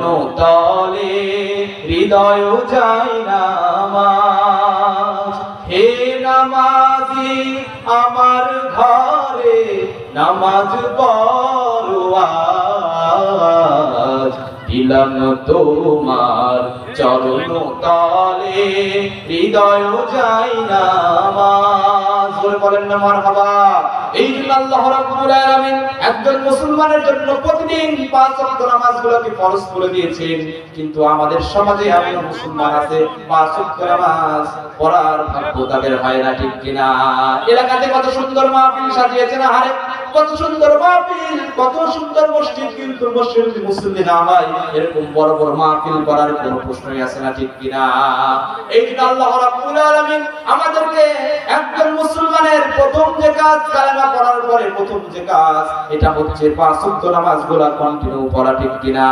চরণ তলে হৃদয় যায় নামাজ। হে নামাজি আমার ঘরে নামাজ পড়ো আজ, দিলাম তোমার চরণ তলে হৃদয় যায় নামাজ। বলেন না মারহাবা। এই জন্য আল্লাহ রাব্বুল আলামিন একজন মুসলমানের জন্য প্রতিদিন 5 ওয়াক্ত নামাজগুলোকে ফরজ করে দিয়েছেন, কিন্তু আমাদের সমাজে এমন মুসলমান আছে 5 ওয়াক্ত নামাজ পড়ার ভাগ্য তাদের হয় না, ঠিক কিনা? এলাকাতে কত সুন্দর মাহফিল সাজিয়েছে না, আরে কত সুন্দর মাহফিল, কত সুন্দর মসজিদ, কিন্তু মসজিদে মুসল্লি না হয় এরকম বড় বড় মাহফিল করার কোনো প্রশ্নই আসে না, ঠিক কিনা? এই জন্য আল্লাহ রাব্বুল আলামিন আমাদেরকে একজন মুসলমানের প্রথম যে কাজ, কালেমা পড়ার পরে প্রথম যে কাজ, এটা হচ্ছে 5 ওয়াক্ত নামাজগুলো কন্টিনিউ পড়া, ঠিক কিনা?